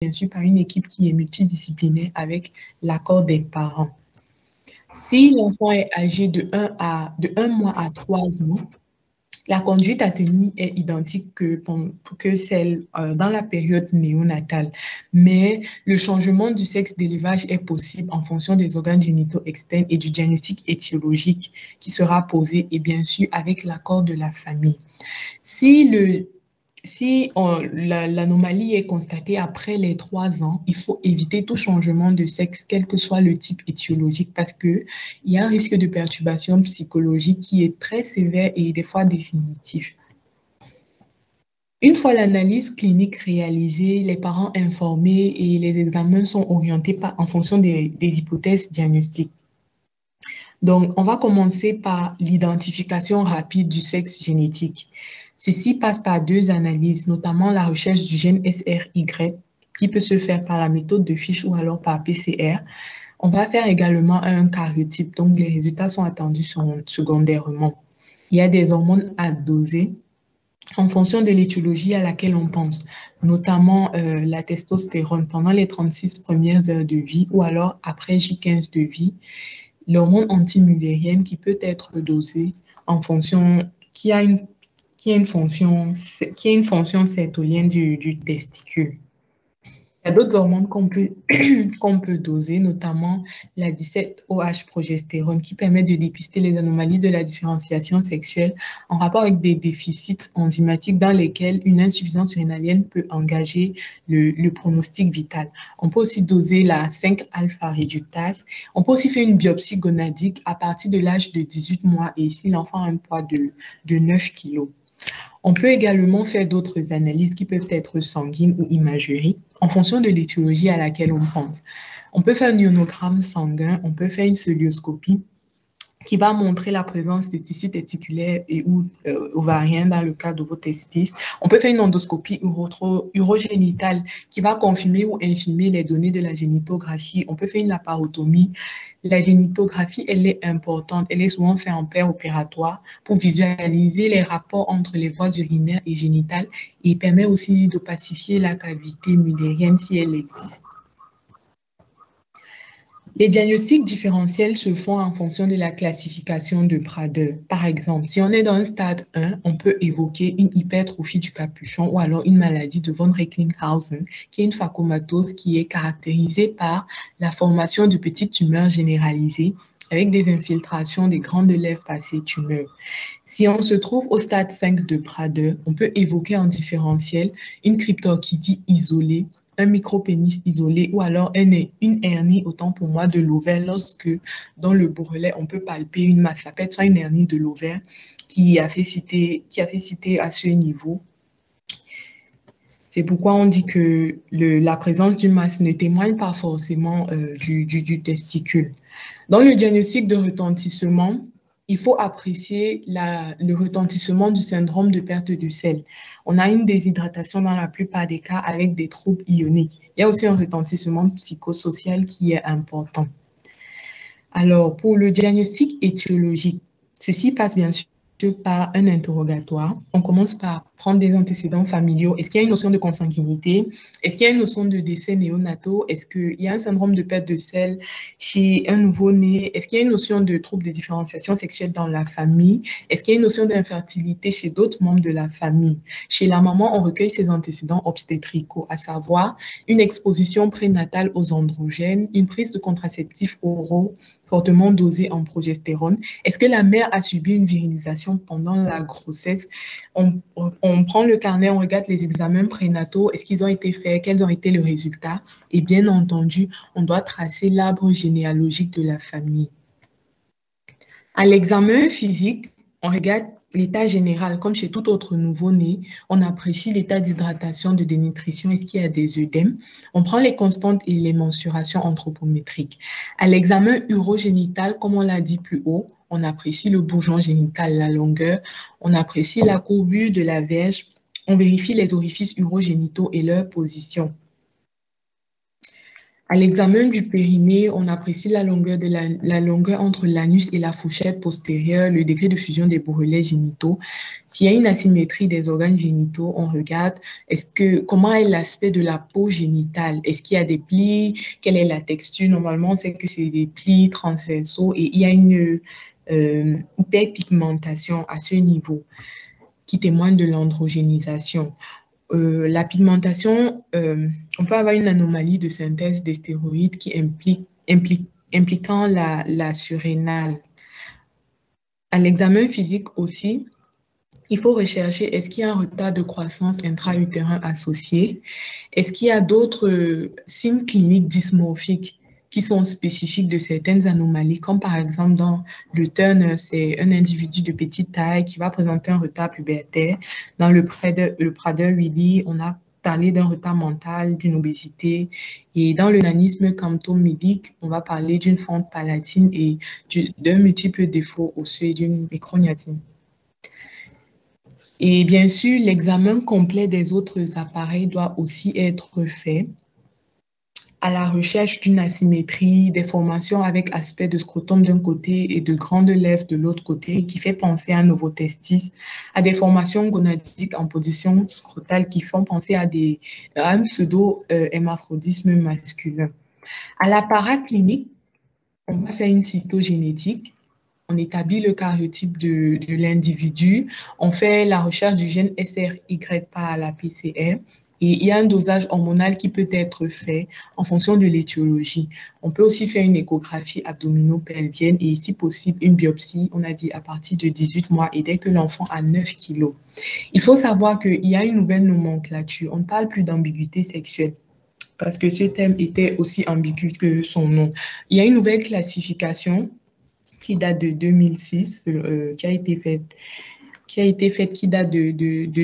bien sûr par une équipe qui est multidisciplinaire avec l'accord des parents. Si l'enfant est âgé de 1 mois à 3 ans, la conduite à tenir est identique que celle dans la période néonatale, mais le changement du sexe d'élevage est possible en fonction des organes génitaux externes et du diagnostic étiologique qui sera posé et bien sûr avec l'accord de la famille. Si l'anomalie est constatée après les 3 ans, il faut éviter tout changement de sexe, quel que soit le type étiologique, parce qu'il y a un risque de perturbation psychologique qui est très sévère et des fois définitif. Une fois l'analyse clinique réalisée, les parents informés et les examens sont orientés en fonction des hypothèses diagnostiques. Donc, on va commencer par l'identification rapide du sexe génétique. Ceci passe par 2 analyses, notamment la recherche du gène SRY, qui peut se faire par la méthode de Fish ou alors par PCR. On va faire également un karyotype, donc les résultats sont attendus secondairement. Il y a des hormones à doser en fonction de l'étiologie à laquelle on pense, notamment la testostérone pendant les 36 premières heures de vie ou alors après J15 de vie, l'hormone antimullérienne qui peut être dosée en fonction, qui a une fonction sertolienne du testicule. Il y a d'autres hormones qu'on peut doser, notamment la 17-OH-progestérone qui permet de dépister les anomalies de la différenciation sexuelle en rapport avec des déficits enzymatiques dans lesquels une insuffisance rénalienne peut engager le pronostic vital. On peut aussi doser la 5-alpha-réductase. On peut aussi faire une biopsie gonadique à partir de l'âge de 18 mois et ici l'enfant a un poids de 9 kg. On peut également faire d'autres analyses qui peuvent être sanguines ou imagerie en fonction de l'étiologie à laquelle on pense. On peut faire un ionogramme sanguin, on peut faire une cœlioscopie qui va montrer la présence de tissus testiculaires et ou ovariens dans le cas de vos testis. On peut faire une endoscopie urogénitale qui va confirmer ou infirmer les données de la génitographie. On peut faire une laparotomie. La génitographie, elle est importante. Elle est souvent faite en préopératoire pour visualiser les rapports entre les voies urinaires et génitales et permet aussi d'opacifier la cavité mullérienne si elle existe. Les diagnostics différentiels se font en fonction de la classification de Prader. Par exemple, si on est dans un stade 1, on peut évoquer une hypertrophie du capuchon ou alors une maladie de von Recklinghausen, qui est une phacomatose qui est caractérisée par la formation de petites tumeurs généralisées avec des infiltrations des grandes lèvres passées tumeurs. Si on se trouve au stade 5 de Prader, on peut évoquer en différentiel une cryptorchidie isolée, un micropénis isolé ou alors une hernie, autant pour moi, de l'ovaire lorsque dans le bourrelet, on peut palper une masse. Ça peut être soit une hernie de l'ovaire qui a fait citer à ce niveau. C'est pourquoi on dit que la présence d'une masse ne témoigne pas forcément du testicule. Dans le diagnostic de retentissement, il faut apprécier le retentissement du syndrome de perte de sel. On a une déshydratation dans la plupart des cas avec des troubles ioniques. Il y a aussi un retentissement psychosocial qui est important. Alors, pour le diagnostic étiologique, ceci passe bien sûr par un interrogatoire. On commence par prendre des antécédents familiaux. Est-ce qu'il y a une notion de consanguinité? Est-ce qu'il y a une notion de décès néonataux? Est-ce qu'il y a un syndrome de perte de sel chez un nouveau-né? Est-ce qu'il y a une notion de trouble de différenciation sexuelle dans la famille? Est-ce qu'il y a une notion d'infertilité chez d'autres membres de la famille? Chez la maman, on recueille ses antécédents obstétricaux, à savoir une exposition prénatale aux androgènes, une prise de contraceptifs oraux fortement dosés en progestérone. Est-ce que la mère a subi une virilisation pendant la grossesse? On prend le carnet, on regarde les examens prénataux, est-ce qu'ils ont été faits, quels ont été les résultats? Et bien entendu, on doit tracer l'arbre généalogique de la famille. À l'examen physique, on regarde l'état général, comme chez tout autre nouveau-né. On apprécie l'état d'hydratation, de dénutrition, est-ce qu'il y a des œdèmes? On prend les constantes et les mensurations anthropométriques. À l'examen urogénital, comme on l'a dit plus haut, on apprécie le bourgeon génital, la longueur, on apprécie la courbure de la verge, on vérifie les orifices urogénitaux et leur position. À l'examen du périnée, on apprécie la longueur, la longueur entre l'anus et la fourchette postérieure, le degré de fusion des bourrelets génitaux. S'il y a une asymétrie des organes génitaux, on regarde comment est l'aspect de la peau génitale. Est-ce qu'il y a des plis? Quelle est la texture? Normalement, on sait que c'est des plis transversaux et il y a une hyperpigmentation à ce niveau qui témoigne de l'androgénisation. La pigmentation, on peut avoir une anomalie de synthèse des stéroïdes qui impliquant la surrénale. À l'examen physique aussi, il faut rechercher est-ce qu'il y a un retard de croissance intra-utérin associé? Est-ce qu'il y a d'autres signes cliniques dysmorphiques qui sont spécifiques de certaines anomalies, comme par exemple dans le Turner, c'est un individu de petite taille qui va présenter un retard pubertaire. Dans le Prader-Willi, on a parlé d'un retard mental, d'une obésité. Et dans le nanisme camptomélique, on va parler d'une fente palatine et d'un multiple défaut osseux et d'une micrognatine. Et bien sûr, l'examen complet des autres appareils doit aussi être fait à la recherche d'une asymétrie, des formations avec aspect de scrotum d'un côté et de grandes lèvres de l'autre côté qui fait penser à un novotestis, à des formations gonadiques en position scrotale qui font penser à un pseudo-hémaphrodisme masculin. À la paraclinique, on va faire une cytogénétique. On établit le karyotype de l'individu, on fait la recherche du gène SRY par la PCR et il y a un dosage hormonal qui peut être fait en fonction de l'étiologie. On peut aussi faire une échographie abdominopelvienne et si possible une biopsie, on a dit à partir de 18 mois et dès que l'enfant a 9 kilos. Il faut savoir qu'il y a une nouvelle nomenclature, on ne parle plus d'ambiguïté sexuelle parce que ce terme était aussi ambigu que son nom. Il y a une nouvelle classification qui date de 2006, qui a été faite, qui date de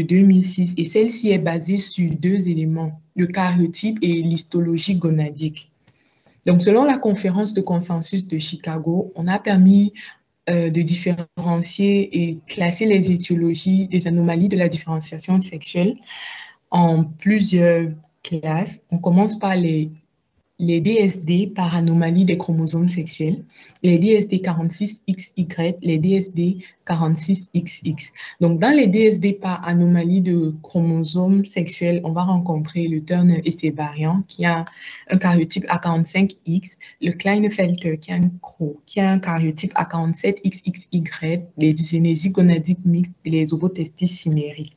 2006. Et celle-ci est basée sur deux éléments, le karyotype et l'histologie gonadique. Donc, selon la conférence de consensus de Chicago, on a permis de différencier et classer les étiologies des anomalies de la différenciation sexuelle en plusieurs classes. On commence par les DSD par anomalie des chromosomes sexuels, les DSD 46XY, les DSD 46XX. Donc, dans les DSD par anomalie de chromosomes sexuels, on va rencontrer le Turner et ses variants qui a un karyotype A45X, le Klinefelter qui a un karyotype A47XXY, les dysgénésies gonadiques mixtes et les ovotestis chimériques.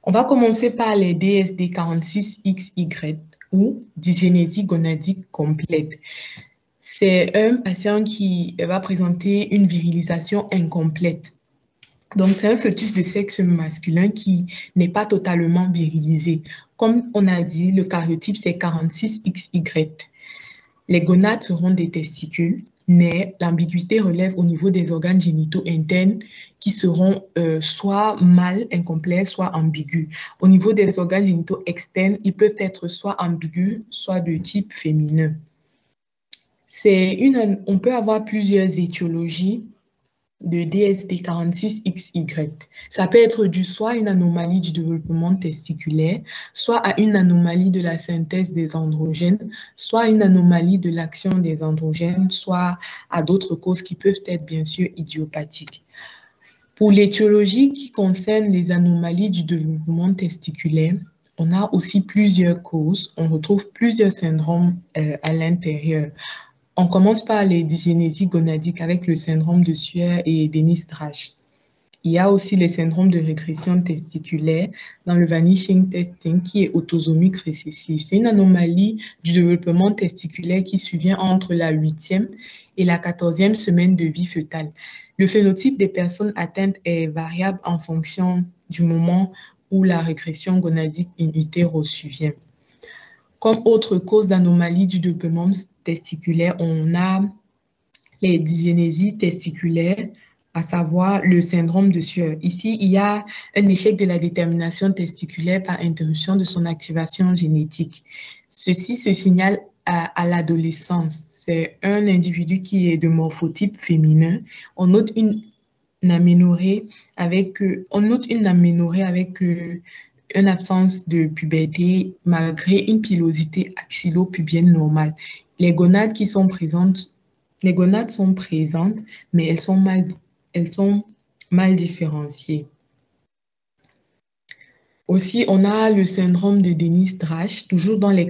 On va commencer par les DSD 46XY ou dysgénésie gonadique complète. C'est un patient qui va présenter une virilisation incomplète. Donc, c'est un fœtus de sexe masculin qui n'est pas totalement virilisé. Comme on a dit, le karyotype, c'est 46XY. Les gonades seront des testicules, mais l'ambiguïté relève au niveau des organes génitaux internes qui seront soit mâles, incomplets, soit ambigus. Au niveau des organes génitaux externes, ils peuvent être soit ambigus, soit de type féminin. On peut avoir plusieurs étiologies de DSD 46XY. Ça peut être dû soit à une anomalie du développement testiculaire, soit à une anomalie de la synthèse des androgènes, soit à une anomalie de l'action des androgènes, soit à d'autres causes qui peuvent être bien sûr idiopathiques. Pour l'étiologie qui concerne les anomalies du développement testiculaire, on a aussi plusieurs causes. On retrouve plusieurs syndromes à l'intérieur. On commence par les dysgénésies gonadiques avec le syndrome de Sueur et Dennis-Drash. Il y a aussi les syndromes de régression testiculaire dans le vanishing testing qui est autosomique récessif. C'est une anomalie du développement testiculaire qui survient entre la 8e et la 14e semaine de vie fœtale. Le phénotype des personnes atteintes est variable en fonction du moment où la régression gonadique in utero survient. Comme autre cause d'anomalie du développement testiculaire, on a les dysgénésies testiculaires, à savoir le syndrome de Sueur. Ici, il y a un échec de la détermination testiculaire par interruption de son activation génétique. Ceci se signale à l'adolescence. C'est un individu qui est de morphotype féminin. On note une aménorrhée avec une absence de puberté malgré une pilosité axillo-pubienne normale. Les gonades sont présentes, mais elles sont mal différenciées. Aussi, on a le syndrome de Dennis-Drash, toujours dans les